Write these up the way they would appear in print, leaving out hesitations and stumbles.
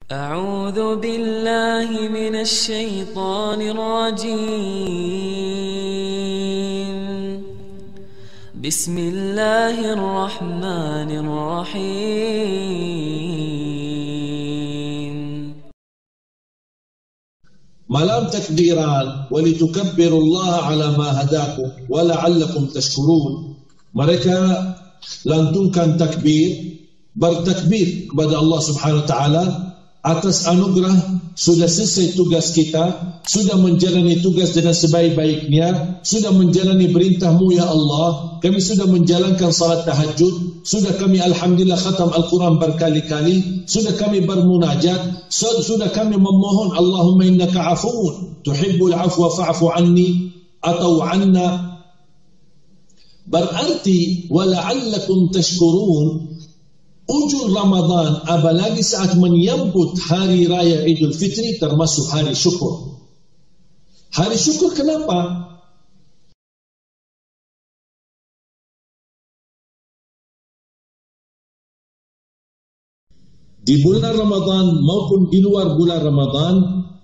أعوذ بالله من الشيطان الرجيم. بسم الله الرحمن الرحيم. Malam takbiran walitukabbirullaha ala ma hadakum wala'allakum tashkurun. Mereka lantunkan takbir, bertakbir kepada Allah Subhanahu wa taala atas anugerah. Sudah selesai tugas kita, sudah menjalani tugas dengan sebaik-baiknya, sudah menjalani perintah-Mu ya Allah. Kami sudah menjalankan salat tahajud, sudah kami alhamdulillah khatam Al-Quran berkali-kali, sudah kami bermunajat, sudah kami memohon Allahumma innaka afuun tuhibbul afwa fa'fu anni atau anna. Berarti wala'allakum tashkurun. Ujung Ramadan, apalagi saat menyambut hari raya Idul Fitri, termasuk hari syukur. Hari syukur kenapa? Di bulan Ramadan maupun di luar bulan Ramadan,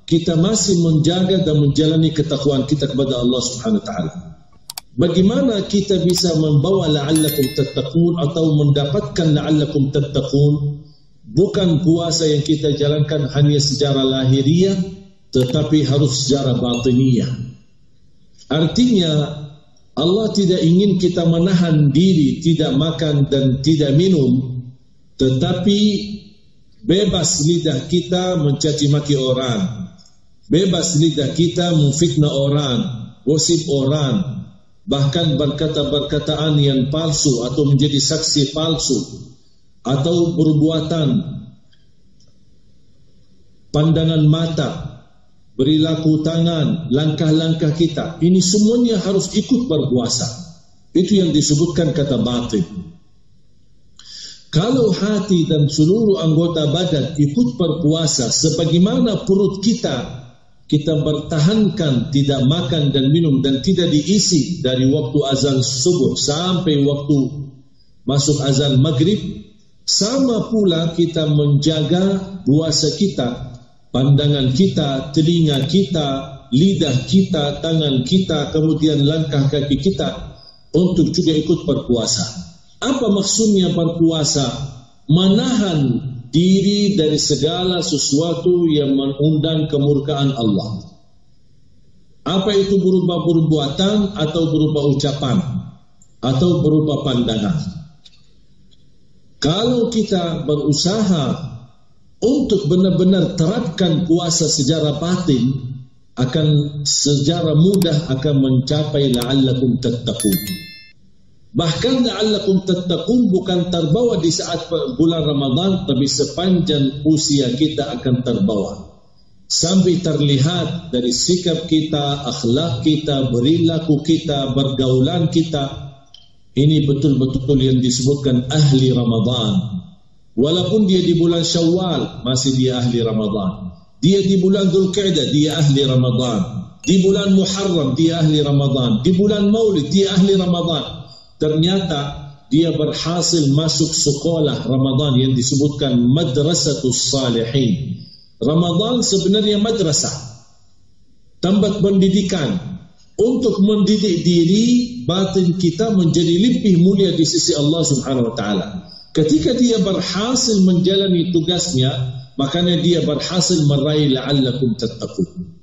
kita masih menjaga dan menjalani ketakwaan kita kepada Allah Subhanahu wa taala. Bagaimana kita bisa membawa la'allakum tattaqun atau mendapatkan la'allakum tattaqun? Bukan puasa yang kita jalankan hanya secara lahiriah, tetapi harus secara batiniyah. Artinya Allah tidak ingin kita menahan diri, tidak makan dan tidak minum, tetapi bebas lidah kita mencaci maki orang, bebas lidah kita memfitnah orang, gosip orang, bahkan berkata-perkataan yang palsu atau menjadi saksi palsu, atau perbuatan pandangan mata, perilaku tangan, langkah-langkah kita, ini semuanya harus ikut berpuasa. Itu yang disebutkan kata batin. Kalau hati dan seluruh anggota badan ikut berpuasa sebagaimana perut kita bertahankan tidak makan dan minum dan tidak diisi dari waktu azan subuh sampai waktu masuk azan maghrib, sama pula kita menjaga puasa kita, pandangan kita, telinga kita, lidah kita, tangan kita, kemudian langkah kaki kita untuk juga ikut berpuasa. Apa maksudnya berpuasa? Menahan diri dari segala sesuatu yang mengundang kemurkaan Allah. Apa itu berupa perbuatan atau berupa ucapan atau berupa pandangan. Kalau kita berusaha untuk benar-benar terapkan puasa secara batin, akan secara mudah akan mencapai la'allakum tattaqun. Bahkan la'allakum tattaqun bukan terbawa di saat bulan Ramadan, tapi sepanjang usia kita akan terbawa. Sampai terlihat dari sikap kita, akhlak kita, perilaku kita, pergaulan kita. Ini betul-betul yang disebutkan ahli Ramadan. Walaupun dia di bulan Syawal, masih dia ahli Ramadan. Dia di bulan Dzulqa'dah, dia ahli Ramadan. Di bulan Muharram, dia ahli Ramadan. Di bulan Maulid, dia ahli Ramadan. Ternyata dia berhasil masuk sekolah Ramadan yang disebutkan Madrasatus Salihin. Ramadan sebenarnya madrasah, tempat pendidikan untuk mendidik diri batin kita menjadi lebih mulia di sisi Allah Subhanahu wa taala. Ketika dia berhasil menjalani tugasnya, makanya dia berhasil meraih la'allakum tattaqun.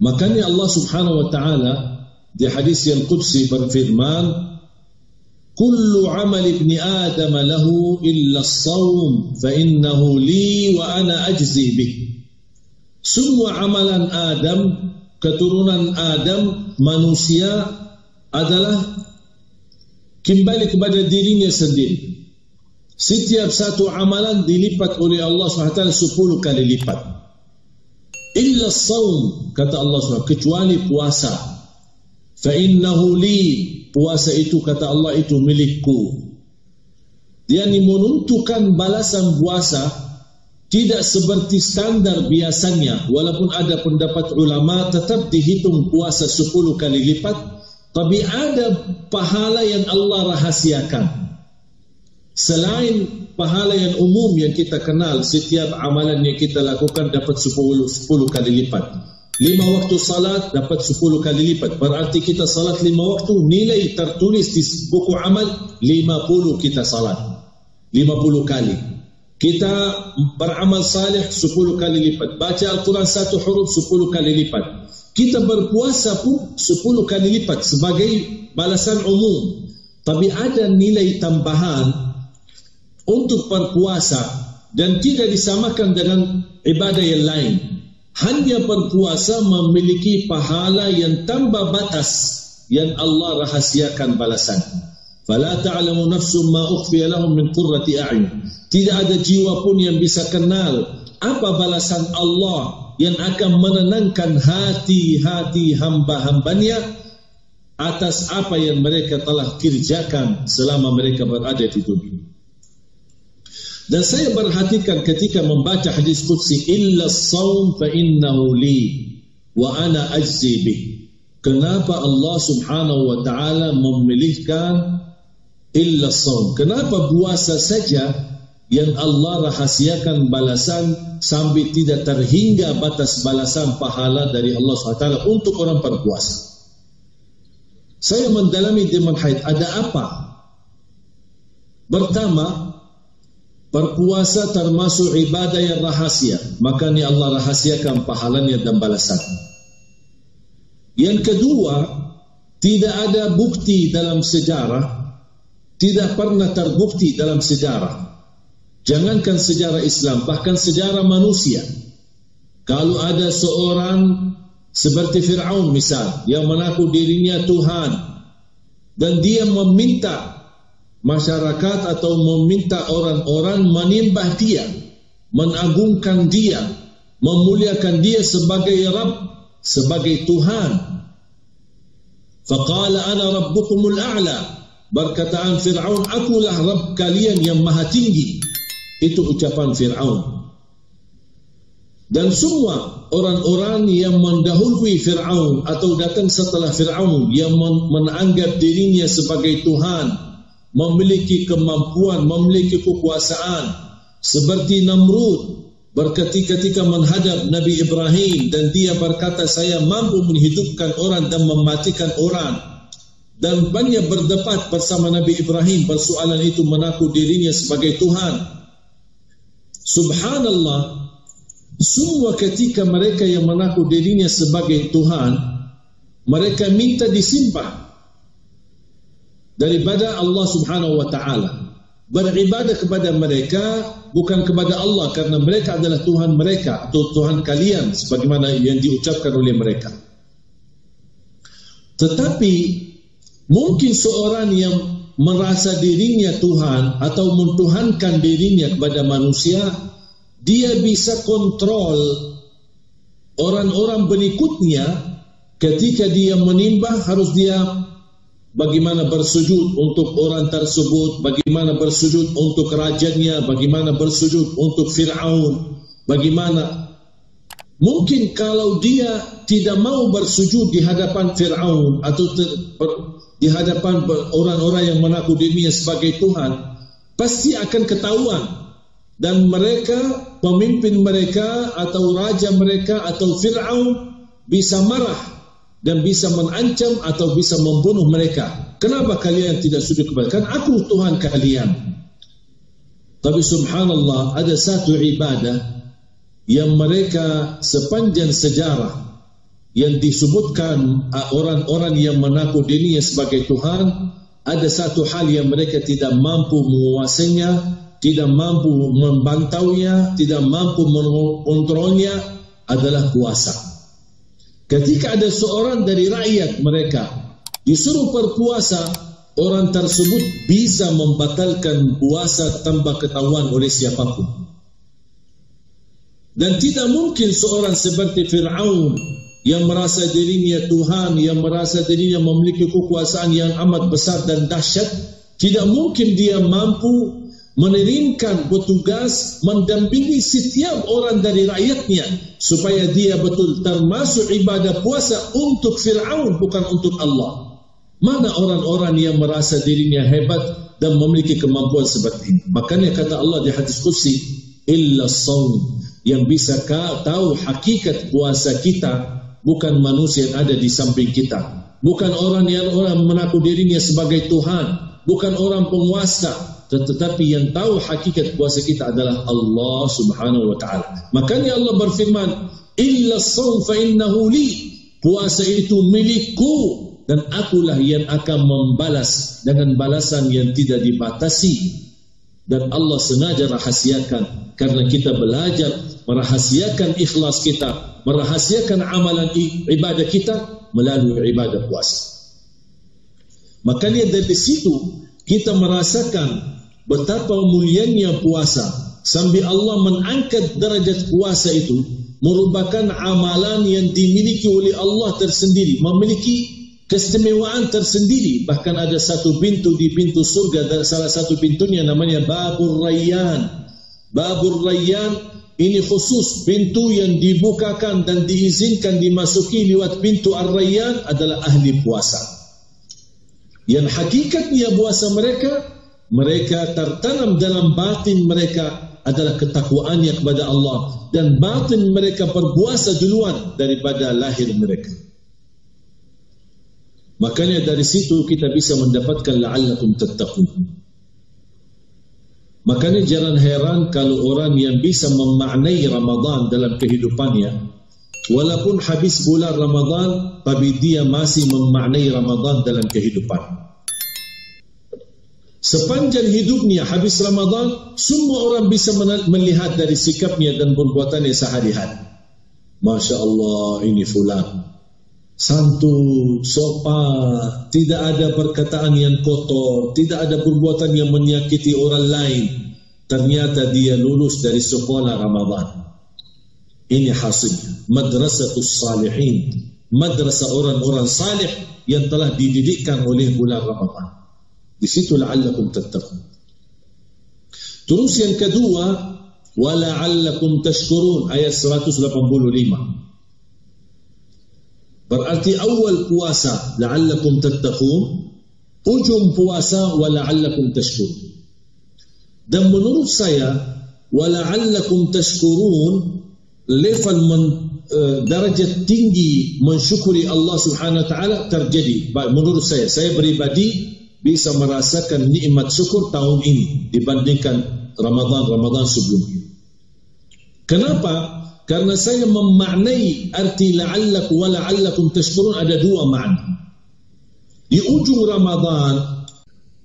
Makanya Allah Subhanahu wa taala di hadis yang qudsi berfirman, kullu amal ibni Adam lahu illa as-sawm fa innahu li wa ana ajzi bih. Semua amalan Adam, keturunan Adam, manusia adalah kembali kepada dirinya sendiri. Setiap satu amalan dilipat oleh Allah SWT 10 kali lipat. Illa as-sawm, kata Allah SWT, kecuali puasa. Fa'innahu li, puasa itu kata Allah itu milikku. Dia menentukan balasan puasa tidak seperti standar biasanya. Walaupun ada pendapat ulama tetap dihitung puasa 10 kali lipat, tapi ada pahala yang Allah rahasiakan. Selain pahala yang umum yang kita kenal, setiap amalan yang kita lakukan dapat 10 kali lipat. 5 waktu salat dapat 10 kali lipat. Berarti kita salat 5 waktu, nilai tertulis di buku amal 50 kita salat, 50 kali. Kita beramal salih 10 kali lipat. Baca Al-Quran 1 huruf 10 kali lipat. Kita berpuasa pun 10 kali lipat sebagai balasan umum. Tapi ada nilai tambahan untuk berpuasa dan tidak disamakan dengan ibadah yang lain. Hanya berpuasa memiliki pahala yang tanpa batas yang Allah rahasiakan balasan. Fala ta'lamu nafsun ma ukhfiya lahum min qurrati a'yun. Tidak ada jiwa pun yang bisa kenal apa balasan Allah yang akan menenangkan hati-hati hamba-hambanya atas apa yang mereka telah kerjakan selama mereka berada di dunia. Dan saya perhatikan ketika membaca hadis qudsi, illa as-shaum fa innahu li wa ana ajzi bih. Kenapa Allah Subhanahu wa taala memilihkan illa as-shaum? Kenapa puasa saja yang Allah rahasiakan balasan sampai tidak terhingga batas balasan pahala dari Allah SWT untuk orang berpuasa? Saya mendalami di manhaj, ada apa? Pertama, berpuasa termasuk ibadah yang rahasia, makanya Allah rahasiakan pahalanya dan balasan. Yang kedua, tidak ada bukti dalam sejarah, tidak pernah terbukti dalam sejarah. Jangankan sejarah Islam, bahkan sejarah manusia. Kalau ada seorang seperti Fir'aun misal, yang mengaku dirinya Tuhan, dan dia meminta masyarakat atau meminta orang-orang menyembah dia, mengagungkan dia, memuliakan dia sebagai Rabb, sebagai Tuhan. Faqala ana rabbukumul a'la. Berkataan Fir'aun, akulah Rabb kalian yang maha tinggi. Itu ucapan Fir'aun. Dan semua orang-orang yang mendahului Fir'aun atau datang setelah Fir'aun yang menganggap dirinya sebagai Tuhan, memiliki kemampuan, memiliki kekuasaan, seperti Namrud berketika-ketika menghadap Nabi Ibrahim dan dia berkata, saya mampu menghidupkan orang dan mematikan orang, dan banyak berdebat bersama Nabi Ibrahim persoalan itu, mengaku dirinya sebagai Tuhan. Subhanallah, semua ketika mereka yang mengaku dirinya sebagai Tuhan, mereka minta disembah daripada Allah Subhanahu wa ta'ala. Beribadah kepada mereka, bukan kepada Allah, karena mereka adalah Tuhan mereka atau Tuhan kalian, sebagaimana yang diucapkan oleh mereka. Tetapi mungkin seorang yang merasa dirinya Tuhan atau mentuhankan dirinya kepada manusia, dia bisa kontrol orang-orang berikutnya. Ketika dia menimbah, harus dia bagaimana bersujud untuk orang tersebut, bagaimana bersujud untuk rajanya, bagaimana bersujud untuk Fir'aun, bagaimana. Mungkin kalau dia tidak mau bersujud di hadapan Fir'aun atau di hadapan orang-orang yang mengaku dirinya sebagai Tuhan, pasti akan ketahuan. Dan mereka, pemimpin mereka atau raja mereka atau Fir'aun bisa marah dan bisa mengancam atau bisa membunuh mereka. Kenapa kalian tidak sujud kepada? Kan aku Tuhan kalian. Tapi subhanallah, ada satu ibadah yang mereka sepanjang sejarah yang disebutkan orang-orang yang mengaku dirinya sebagai Tuhan, ada satu hal yang mereka tidak mampu menguasainya, tidak mampu membantaunya, tidak mampu mengontrolnya, adalah puasa. Ketika ada seorang dari rakyat mereka disuruh berpuasa, orang tersebut bisa membatalkan puasa tanpa ketahuan oleh siapapun. Dan tidak mungkin seorang seperti Fir'aun yang merasa dirinya Tuhan, yang merasa dirinya memiliki kekuasaan yang amat besar dan dahsyat, tidak mungkin dia mampu mengirimkan petugas mendampingi setiap orang dari rakyatnya supaya dia betul termasuk ibadah puasa untuk Fir'aun, bukan untuk Allah. Mana orang-orang yang merasa dirinya hebat dan memiliki kemampuan seperti ini. Makanya kata Allah di hadis qudsi, illa shaum, yang bisa tahu hakikat puasa kita bukan manusia yang ada di samping kita, bukan orang mengaku dirinya sebagai Tuhan, bukan orang penguasa, tetapi yang tahu hakikat puasa kita adalah Allah Subhanahu wa taala. Makanya Allah berfirman, illa shaum fa innahu li, puasa itu milikku dan akulah yang akan membalas dengan balasan yang tidak dibatasi. Dan Allah sengaja rahasiakan karena kita belajar merahasiakan ikhlas kita, merahasiakan amalan ibadah kita melalui ibadah puasa. Makanya dari situ kita merasakan betapa mulianya puasa, sambil Allah mengangkat derajat puasa itu merupakan amalan yang dimiliki oleh Allah tersendiri, memiliki keistimewaan tersendiri. Bahkan ada satu pintu di pintu surga, dan salah satu pintunya namanya Babur Rayyan. Babur Rayyan ini khusus pintu yang dibukakan dan diizinkan dimasuki lewat pintu Ar-Rayyan adalah ahli puasa. Yang hakikatnya puasa mereka tertanam dalam batin mereka adalah ketakwaannya kepada Allah, dan batin mereka berpuasa duluan daripada lahir mereka. Makanya dari situ kita bisa mendapatkan la'allakum tattaqun. Makanya jangan heran kalau orang yang bisa memaknai Ramadan dalam kehidupannya, walaupun habis bulan Ramadan, tapi dia masih memaknai Ramadan dalam kehidupan. Sepanjang hidupnya habis Ramadan, semua orang bisa melihat dari sikapnya dan perbuatannya sehari-hari. Masya Allah, ini fulan santun, sopan, tidak ada perkataan yang kotor, tidak ada perbuatan yang menyakiti orang lain. Ternyata dia lulus dari sekolah Ramadan. Ini hasilnya madrasatus salihin, madrasah orang-orang salih yang telah dididikkan oleh bulan Ramadan. Di situ la'allakum tattaqun. Terus yang kedua, wa la'allakum tashkurun, ayat 185. Berarti awal puasa la'allakum tattaqun, ujung puasa wa la'allakum tashkurun. Dan menurut saya wa la'allakum tashkurun level darajat tinggi mensyukuri Allah Subhanahu wa taala terjadi. Menurut saya pribadi bisa merasakan nikmat syukur tahun ini dibandingkan Ramadan sebelumnya. Kenapa? Karena saya memaknai arti la'allakum wa la'allakum tashkurun ada dua makna. Di ujung Ramadan,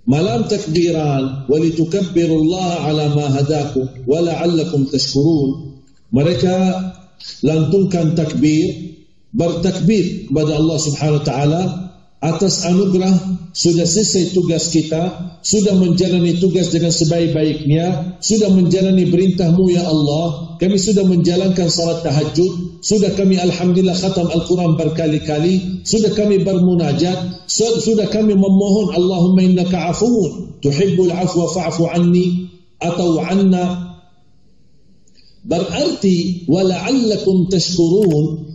malam takbiran, wa litukabbirullaha ala ma hadakum wa la'allakum tashkurun, mereka lantunkan takbir, bertakbir kepada Allah Subhanahu wa taala atas anugerah. Sudah selesai tugas kita, sudah menjalani tugas dengan sebaik-baiknya, sudah menjalani perintah-Mu ya Allah, kami sudah menjalankan salat tahajud, sudah kami alhamdulillah khatam Al-Quran berkali-kali, sudah kami bermunajat, sudah kami memohon Allahumma innaka afuun tuhibbul afwa fa'fu anni atau anna. Berarti wala'allakum tashkurun,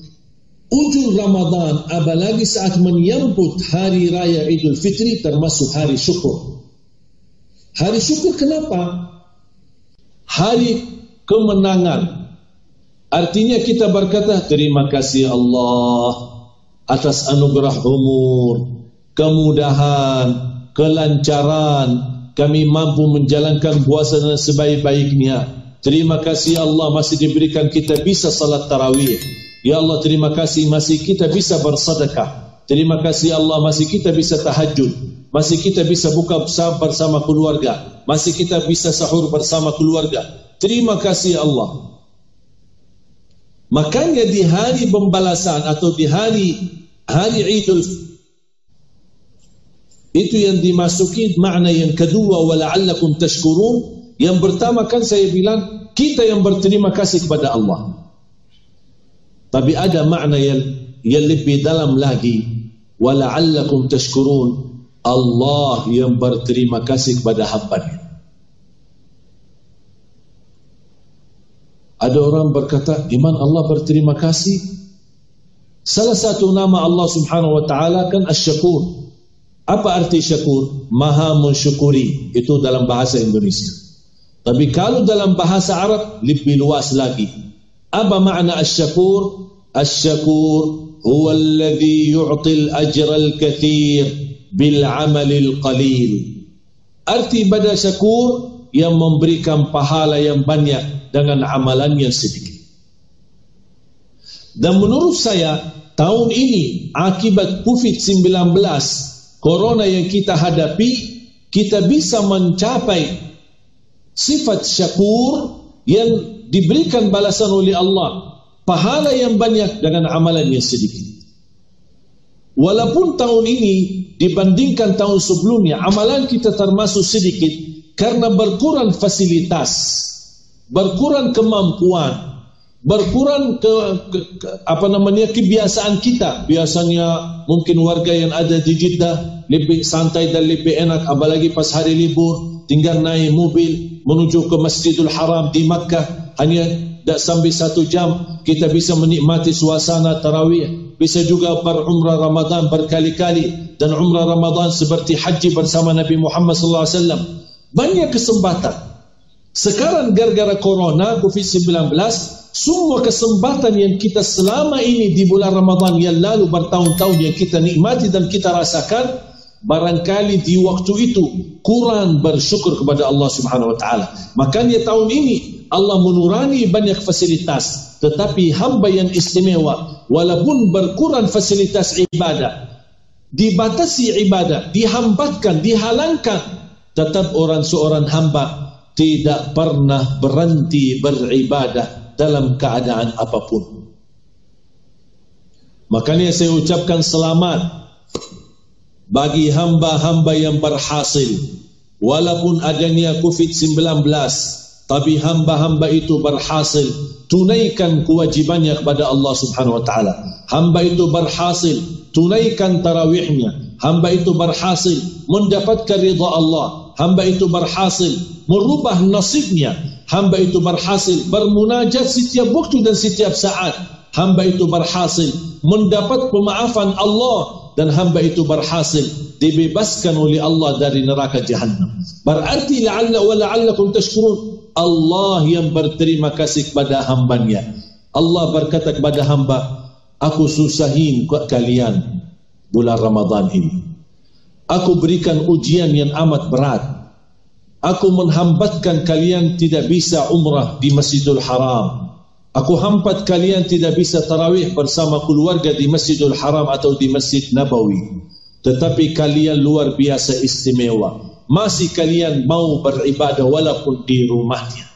ujung Ramadan, apalagi saat menyambut hari raya Idul Fitri, termasuk hari syukur. Hari syukur kenapa? Hari kemenangan. Artinya kita berkata, terima kasih Allah atas anugerah umur, kemudahan, kelancaran, kami mampu menjalankan puasa dengan sebaik-baiknya. Terima kasih Allah masih diberikan kita bisa salat tarawih. Ya Allah, terima kasih masih kita bisa bersedekah. Terima kasih Allah masih kita bisa tahajud. Masih kita bisa buka bersama keluarga. Masih kita bisa sahur bersama keluarga. Terima kasih Allah. Makanya di hari pembalasan atau di hari Idul, itu yang dimasuki makna yang kedua, wa la'allakum tashkurun. Yang pertama kan saya bilang kita yang berterima kasih kepada Allah. Tapi ada makna yang lebih dalam lagi, wa la'allakum tashkurun, Allah yang berterima kasih kepada hamba-Nya. Ada orang berkata, di mana Allah berterima kasih? Salah satu nama Allah Subhanahu wa taala kan Asy-Syakur. Apa arti syakur? Maha mensyukuri, itu dalam bahasa Indonesia. Tapi kalau dalam bahasa Arab lebih luas lagi. Apa makna asy-syakur? Asy-syakur huwa alladhi yu'til ajral kathir bil amalil qalil. Arti pada syakur, yang memberikan pahala yang banyak dengan amalan yang sedikit. Dan menurut saya, tahun ini akibat COVID-19, Corona yang kita hadapi, kita bisa mencapai sifat syakur yang diberikan balasan oleh Allah, pahala yang banyak dengan amalan yang sedikit. Walaupun tahun ini dibandingkan tahun sebelumnya amalan kita termasuk sedikit karena berkurang fasilitas, berkurang kemampuan, berkurang kebiasaan kita. Biasanya mungkin warga yang ada di Jeddah lebih santai dan lebih enak, apalagi pas hari libur, tinggal naik mobil menuju ke Masjidul Haram di Makkah, hanya tak sampai 1 jam kita bisa menikmati suasana tarawih, bisa juga berumrah Ramadan berkali-kali, dan umrah Ramadan seperti haji bersama Nabi Muhammad SAW. Banyak kesempatan. Sekarang gara-gara Corona COVID-19, semua kesempatan yang kita selama ini di bulan Ramadan yang lalu bertahun-tahun yang kita nikmati dan kita rasakan, barangkali di waktu itu kurang bersyukur kepada Allah Subhanahu wa taala. Makanya tahun ini Allah menurani banyak fasilitas, tetapi hamba yang istimewa walaupun berkurang fasilitas ibadah, dibatasi ibadah, dihambatkan, dihalangkan, tetap seorang hamba tidak pernah berhenti beribadah dalam keadaan apapun. Makanya saya ucapkan selamat bagi hamba-hamba yang berhasil. Walaupun adanya COVID-19, tapi hamba-hamba itu berhasil tunaikan kewajibannya kepada Allah Subhanahu wa taala. Hamba itu berhasil tunaikan tarawihnya. Hamba itu berhasil mendapatkan ridha Allah. Hamba itu berhasil merubah nasibnya. Hamba itu berhasil bermunajat setiap waktu dan setiap saat. Hamba itu berhasil mendapat pemaafan Allah, dan hamba itu berhasil dibebaskan oleh Allah dari neraka Jahannam. Berarti la'allakum tashkurun, Allah yang berterima kasih kepada hambanya. Allah berkata kepada hamba, aku susahin kalian bulan Ramadan ini. Aku berikan ujian yang amat berat. Aku menghambatkan kalian tidak bisa umrah di Masjidul Haram. Aku hambat kalian tidak bisa tarawih bersama keluarga di Masjidul Haram atau di Masjid Nabawi. Tetapi kalian luar biasa istimewa. Masih kalian mau beribadah walaupun di rumahnya.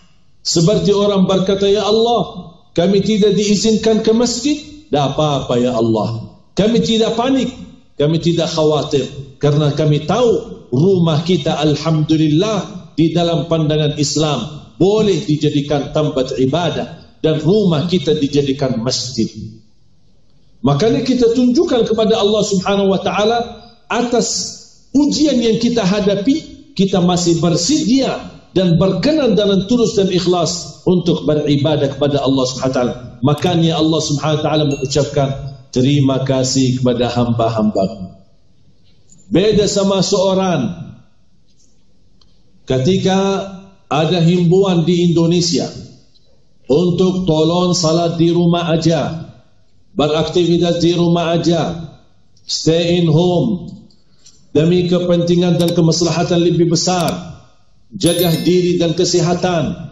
Seperti orang berkata, ya Allah, kami tidak diizinkan ke masjid. Tak apa-apa ya Allah. Kami tidak panik, kami tidak khawatir, karena kami tahu rumah kita alhamdulillah di dalam pandangan Islam boleh dijadikan tempat ibadah, dan rumah kita dijadikan masjid. Makanya kita tunjukkan kepada Allah Subhanahu wa taala atas ujian yang kita hadapi, kita masih bersedia dan berkenan dengan tulus dan ikhlas untuk beribadah kepada Allah Subhanahu wa taala. Makanya Allah Subhanahu wa taala mengucapkan terima kasih kepada hamba-hamba. Beda sama seorang ketika ada himbauan di Indonesia untuk tolong salat di rumah aja, beraktivitas di rumah aja, stay in home, demi kepentingan dan kemaslahatan lebih besar, jaga diri dan kesihatan.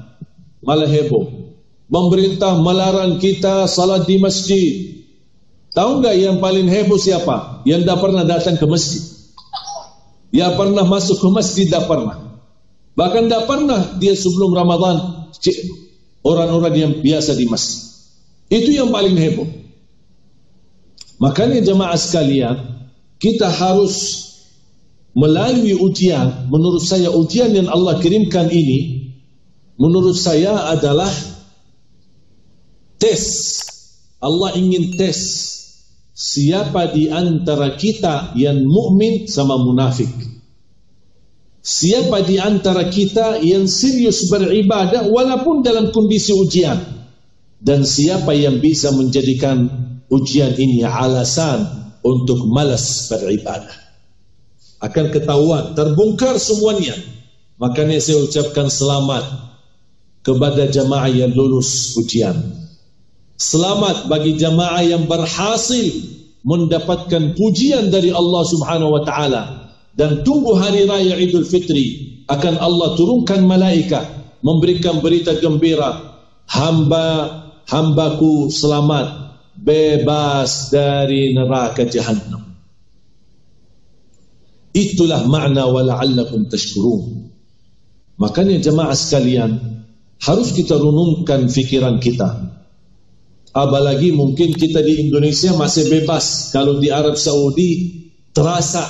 Malah heboh, pemerintah melarang kita salat di masjid. Tahu enggak yang paling heboh siapa? Yang tak pernah datang ke masjid. Yang pernah masuk ke masjid tak pernah. Bahkan tak pernah dia sebelum Ramadan orang-orang yang biasa di masjid. Itu yang paling heboh. Makanya jemaah sekalian, kita harus melalui ujian. Menurut saya ujian yang Allah kirimkan ini, menurut saya adalah tes. Allah ingin tes siapa di antara kita yang mukmin sama munafik. Siapa di antara kita yang serius beribadah walaupun dalam kondisi ujian, dan siapa yang bisa menjadikan ujian ini alasan untuk malas beribadah. akan ketahuan, terbongkar semuanya. Makanya saya ucapkan selamat kepada jamaah yang lulus ujian. Selamat bagi jamaah yang berhasil mendapatkan pujian dari Allah Subhanahu wa taala, dan tunggu hari raya Idul Fitri akan Allah turunkan malaikat memberikan berita gembira, hambaku selamat bebas dari neraka Jahannam. Itulah makna wala'allakum tashkurun. Makanya jemaah sekalian, harus kita renungkan fikiran kita. Apalagi mungkin kita di Indonesia masih bebas. Kalau di Arab Saudi terasa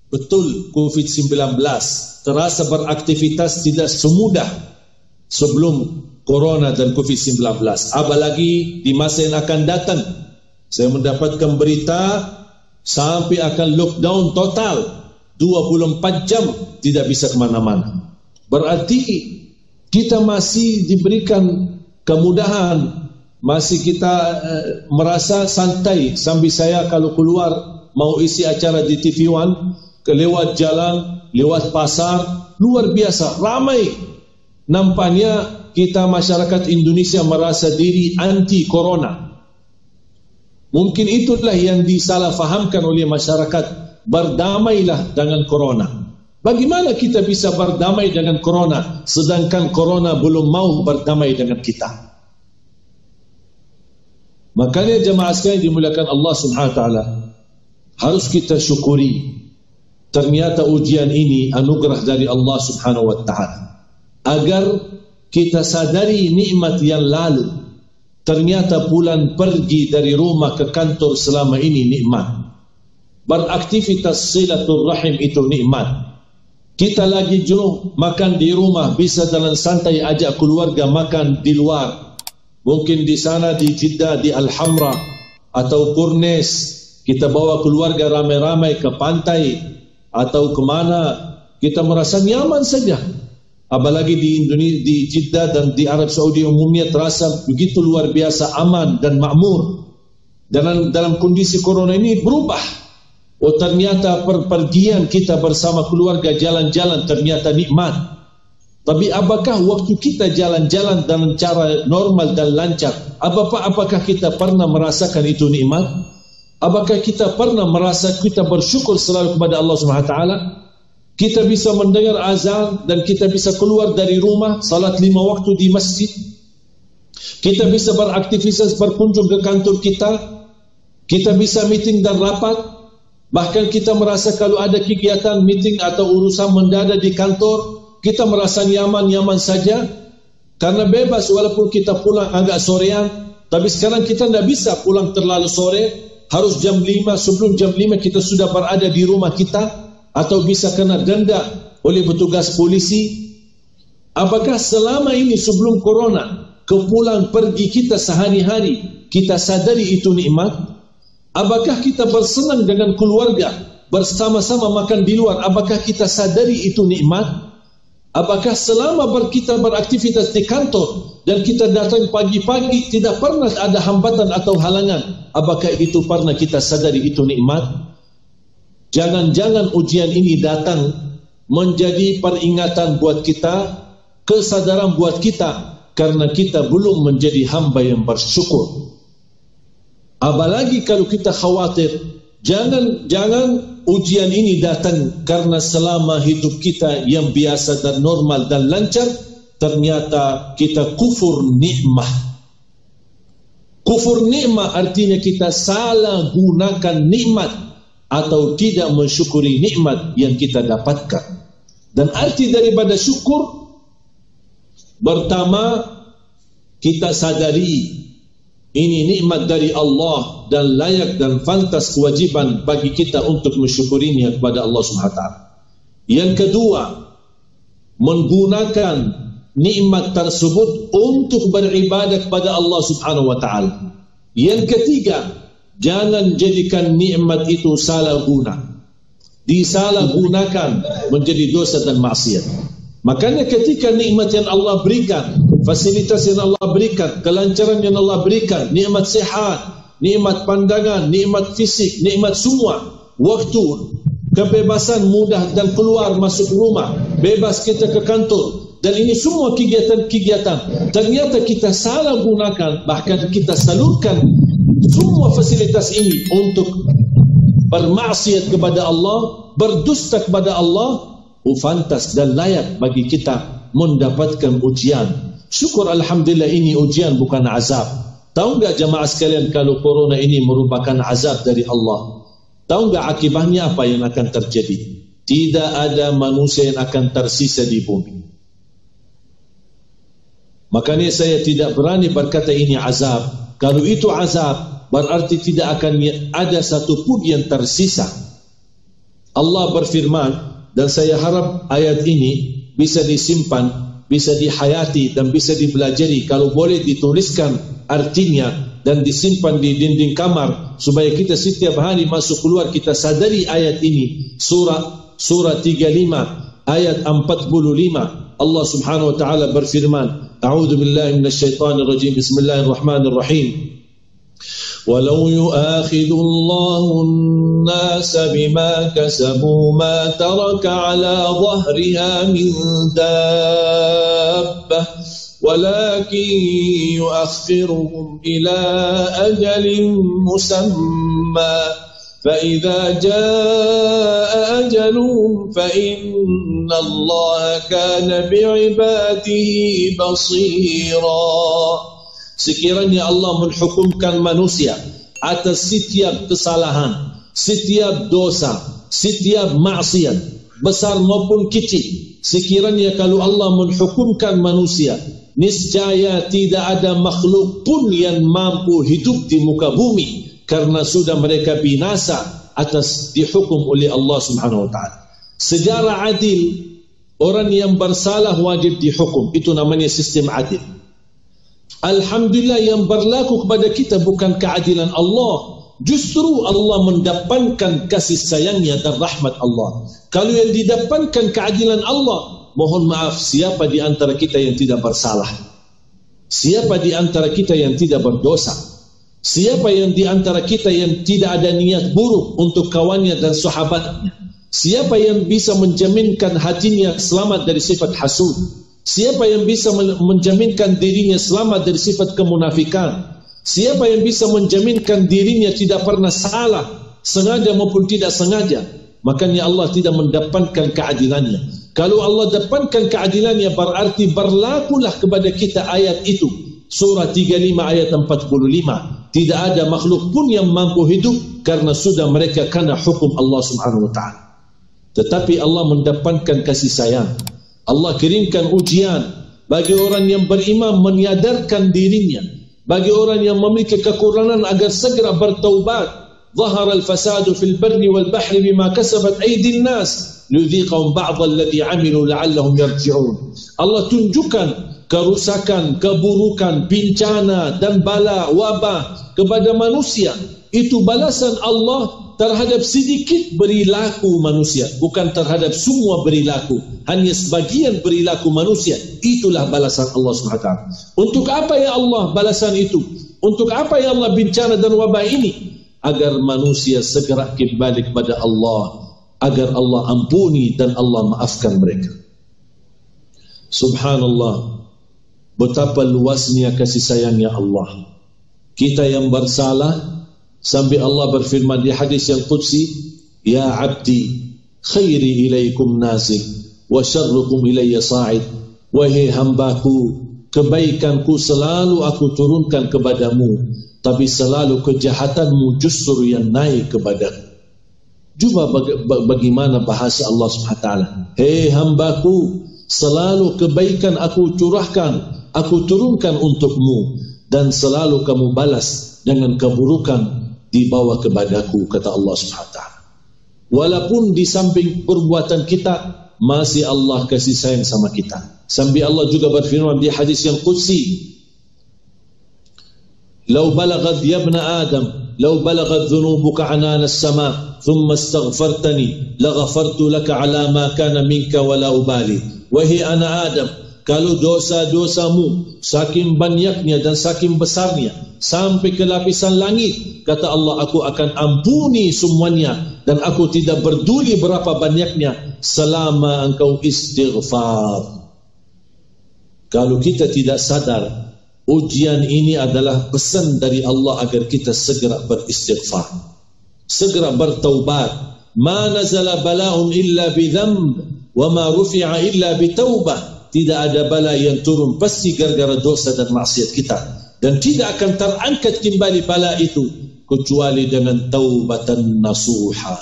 betul COVID-19, terasa beraktivitas tidak semudah sebelum Corona dan COVID-19. Apalagi di masa yang akan datang, saya mendapatkan berita sampai akan lockdown total 24 jam, tidak bisa kemana-mana. Berarti kita masih diberikan kemudahan, masih kita merasa santai. Sambil saya kalau keluar mau isi acara di TV One, lewat jalan, lewat pasar, luar biasa ramai. Nampaknya kita masyarakat Indonesia merasa diri anti corona. Mungkin itulah yang disalahfahamkan oleh masyarakat, berdamailah dengan corona. Bagaimana kita bisa berdamai dengan corona sedangkan corona belum mau berdamai dengan kita? Makanya jemaah sekalian dimuliakan Allah Subhanahu wa taala, harus kita syukuri. Ternyata ujian ini anugerah dari Allah Subhanahu wa taala, agar kita sadari nikmat yang lalu. Ternyata pulang pergi dari rumah ke kantor selama ini nikmat. Beraktivitas silaturrahim itu nikmat. Kita lagi jenuh, makan di rumah, bisa jalan santai, ajak keluarga makan di luar. Mungkin di sana di Jeddah, di Al-Hamra atau Kurnes, kita bawa keluarga ramai-ramai ke pantai atau kemana, kita merasa nyaman saja. Apalagi di Indonesia, di Jeddah dan di Arab Saudi umumnya terasa begitu luar biasa aman dan makmur. Dalam kondisi corona ini berubah. Oh, ternyata perpergian kita bersama keluarga jalan-jalan ternyata nikmat. Tapi apakah waktu kita jalan-jalan dengan cara normal dan lancar, apakah kita pernah merasakan itu nikmat? Apakah kita pernah merasa kita bersyukur selalu kepada Allah Subhanahu wa taala? Kita bisa mendengar azan dan kita bisa keluar dari rumah, salat 5 waktu di masjid. Kita bisa beraktivitas, berkunjung ke kantor kita. Kita bisa meeting dan rapat. Bahkan kita merasa kalau ada kegiatan meeting atau urusan mendadak di kantor, kita merasa nyaman-nyaman saja. Karena bebas walaupun kita pulang agak sorean. Tapi sekarang kita tidak bisa pulang terlalu sore. Harus jam 5, sebelum jam 5 kita sudah berada di rumah kita. Atau bisa kena denda oleh petugas polisi. Apakah selama ini sebelum corona, kepulang pergi kita sehari-hari, kita sadari itu nikmat? Apakah kita bersenang dengan keluarga, bersama-sama makan di luar, apakah kita sadari itu nikmat? Apakah selama kita beraktivitas di kantor dan kita datang pagi-pagi tidak pernah ada hambatan atau halangan, apakah itu pernah kita sadari itu nikmat? Jangan-jangan ujian ini datang menjadi peringatan buat kita, kesadaran buat kita, karena kita belum menjadi hamba yang bersyukur. Apalagi kalau kita khawatir, jangan ujian ini datang karena selama hidup kita yang biasa dan normal dan lancar, ternyata kita kufur nikmah. Kufur nikmah artinya kita salah gunakan nikmat atau tidak mensyukuri nikmat yang kita dapatkan. Dan arti daripada syukur, pertama kita sadari ini nikmat dari Allah dan layak dan pantas kewajiban bagi kita untuk mensyukurinya kepada Allah Subhanahu wa taala. Yang kedua, menggunakan nikmat tersebut untuk beribadah kepada Allah Subhanahu wa taala. Yang ketiga, jangan jadikan nikmat itu salah guna. Disalahgunakan menjadi dosa dan maksiat. Makanya ketika nikmat yang Allah berikan, fasilitas yang Allah berikan, kelancaran yang Allah berikan, nikmat sehat, nikmat pandangan, nikmat fisik, nikmat semua, waktu, kebebasan mudah dan keluar masuk rumah, bebas kita ke kantor, dan ini semua kegiatan-kegiatan ternyata kita salah gunakan, bahkan kita salurkan semua fasilitas ini untuk bermaksiat kepada Allah, berdusta kepada Allah. Fantas dan layak bagi kita mendapatkan ujian. Syukur alhamdulillah ini ujian bukan azab. Tahu enggak jamaah sekalian, kalau corona ini merupakan azab dari Allah, tahu enggak akibatnya apa yang akan terjadi? Tidak ada manusia yang akan tersisa di bumi. Makanya saya tidak berani berkata ini azab. Kalau itu azab, berarti tidak akan ada satu pun yang tersisa. Allah berfirman, dan saya harap ayat ini bisa disimpan, bisa dihayati dan bisa dipelajari. Kalau boleh dituliskan artinya dan disimpan di dinding kamar, supaya kita setiap hari masuk keluar kita sadari ayat ini. Surah 35 ayat 45. Allah Subhanahu wa taala berfirman, A'udzu billahi minasyaitonir rajim. Bismillahirrahmanirrahim. Walau yu'akhidhu Allahu an-nasa bima kasabu ma taraka 'ala dhahriha min dabbah walakin yu'akhiruhum ila ajalin musamma fa idza jaa ajaluhum fa inna Allaha kana bi'ibadihi basira. Sekiranya Allah menghukumkan manusia atas setiap kesalahan, setiap dosa, setiap maksiat, besar maupun kecil, sekiranya kalau Allah menghukumkan manusia, niscaya tidak ada makhluk pun yang mampu hidup di muka bumi, karena sudah mereka binasa atas dihukum oleh Allah Subhanahu wa taala. Secara adil, orang yang bersalah wajib dihukum. Itu namanya sistem adil. Alhamdulillah, yang berlaku kepada kita bukan keadilan Allah, justru Allah mendapatkan kasih sayangnya dan rahmat Allah. Kalau yang didapatkan keadilan Allah, mohon maaf, siapa di antara kita yang tidak bersalah? Siapa di antara kita yang tidak berdosa? Siapa yang di antara kita yang tidak ada niat buruk untuk kawannya dan sahabatnya? Siapa yang bisa menjaminkan hatinya selamat dari sifat hasud? Siapa yang bisa menjaminkan dirinya selamat dari sifat kemunafikan? Siapa yang bisa menjaminkan dirinya tidak pernah salah, sengaja maupun tidak sengaja? Makanya Allah tidak mendapatkan keadilannya. Kalau Allah dapatkan keadilannya, berarti berlakulah kepada kita ayat itu. Surah 35 ayat 45. Tidak ada makhluk pun yang mampu hidup, karena sudah mereka kena hukum Allah Subhanahu wa ta'ala. Tetapi Allah mendapatkan kasih sayang. Allah kirimkan ujian bagi orang yang beriman menyadarkan dirinya, bagi orang yang memiliki kekurangan agar segera bertaubat. Zahara al-fasadu fil barri wal bahri bima kasabat aydin nas liyudhiqahum ba'd alladhi 'amilu la'allahum yarji'un. Allah tunjukkan kerusakan, keburukan, bencana dan bala wabah kepada manusia. Itu balasan Allah terhadap sedikit perilaku manusia, bukan terhadap semua perilaku, hanya sebagian perilaku manusia. Itulah balasan Allah SWT. Untuk apa ya Allah balasan itu? Untuk apa ya Allah bencana dan wabah ini? Agar manusia segera kembali kepada Allah, agar Allah ampuni dan Allah maafkan mereka. Subhanallah, betapa luasnya kasih sayangnya Allah. Kita yang bersalah, sampai Allah berfirman di hadis yang qudsi, Ya abdi, khairi ilaikum nazik, wa syarrukum ilayya sa'id. Wahai hambaku, kebaikanku selalu aku turunkan kepadamu, tapi selalu kejahatanmu justru yang naik kepadaku. Cuba bagaimana bahasa Allah SWT. Hei hambaku, selalu kebaikan aku curahkan, aku turunkan untukmu, dan selalu kamu balas dengan keburukan dibawa kepadaku, kata Allah SWT. Walaupun di samping perbuatan kita, masih Allah kasih sayang sama kita. Sampai Allah juga berfirman di hadis yang qudsi, Lau balagad ya ibna Adam, lau balagad dhunubuka anana as-sama, thumma astaghfartani, laghafartu laka ala ma kana minka wala ubali. Wahai anak Adam, kalau dosa-dosamu saking banyaknya dan saking besarnya sampai ke lapisan langit, kata Allah, aku akan ampuni semuanya dan aku tidak peduli berapa banyaknya selama engkau istighfar. Kalau kita tidak sadar, ujian ini adalah pesan dari Allah agar kita segera beristighfar, segera bertaubat. Ma nazala bala'un illa bidhanb wa ma rufi'a illa bitaubah. Tidak ada bala yang turun pasti gara-gara dosa dan maksiat kita, dan tidak akan terangkat kembali bala itu kecuali dengan taubatan nasuha.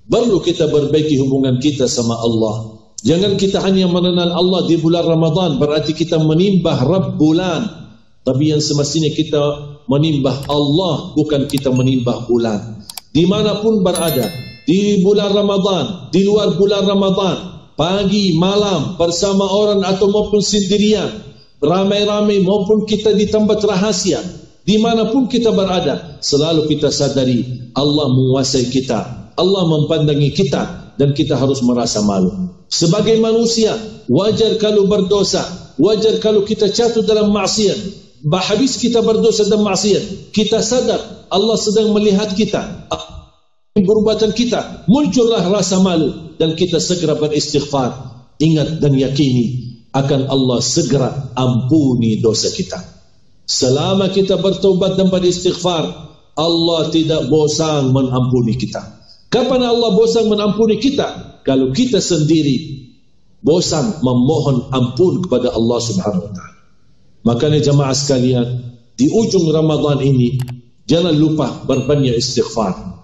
Perlu kita perbaiki hubungan kita sama Allah. Jangan kita hanya mengenal Allah di bulan Ramadan berarti kita menimbah Rabb bulan, tapi yang semestinya kita menimbah Allah, bukan kita menimbah bulan. Dimanapun berada, di bulan Ramadan, di luar bulan Ramadan, pagi, malam, bersama orang atau maupun sendirian, ramai-ramai maupun kita di tempat rahasia, dimanapun kita berada, selalu kita sadari Allah menguasai kita, Allah mempandangi kita, dan kita harus merasa malu. Sebagai manusia, wajar kalau berdosa, wajar kalau kita jatuh dalam maksiat. Habis kita berdosa dan maksiat, kita sadar Allah sedang melihat kita, perbuatan kita, muncullah rasa malu dan kita segera beristighfar. Ingat dan yakini akan Allah segera ampuni dosa kita. Selama kita bertaubat dan beristighfar, Allah tidak bosan mengampuni kita. Kapan Allah bosan mengampuni kita? Kalau kita sendiri bosan memohon ampun kepada Allah Subhanahu wa taala. Makanya jamaah sekalian, di ujung Ramadan ini jangan lupa berbanyak istighfar.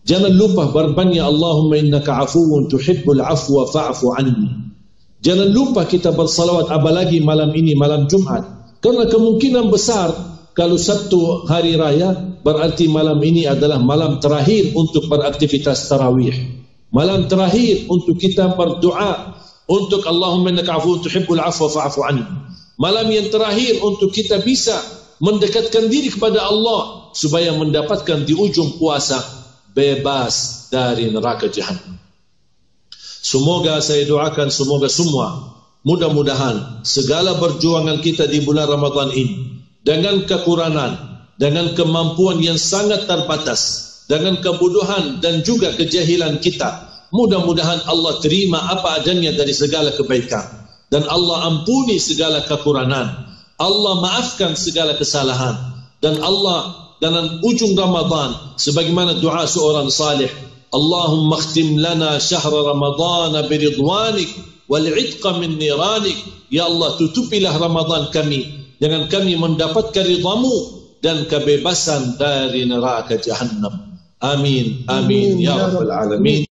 Jangan lupa berbanyak Allahumma innaka afuwun tuhibbul afwa fa'fu anni. Jangan lupa kita bersalawat, apalagi malam ini, malam Jumat. Karena kemungkinan besar kalau Sabtu hari raya, berarti malam ini adalah malam terakhir untuk beraktivitas tarawih. Malam terakhir untuk kita berdoa untuk Allahumma innaka afuwun tuhibbul afwa fa'fu anni. Malam yang terakhir untuk kita bisa mendekatkan diri kepada Allah supaya mendapatkan di ujung puasa bebas dari neraka Jahannam. Semoga saya doakan, semoga semua mudah-mudahan segala perjuangan kita di bulan Ramadan ini dengan kekurangan, dengan kemampuan yang sangat terbatas, dengan kebodohan dan juga kejahilan kita, mudah-mudahan Allah terima apa adanya dari segala kebaikan dan Allah ampuni segala kekurangan, Allah maafkan segala kesalahan, dan Allah dalam ujung Ramadan sebagaimana doa seorang salih, Allahumma khtim lana syahra Ramadan biridwanik wal idqa min niranik. Ya Allah, tutupilah Ramadan kami dengan kami mendapatkan ridhamu dan kebebasan dari neraka Jahannam. Amin, amin ya rabbal alamin.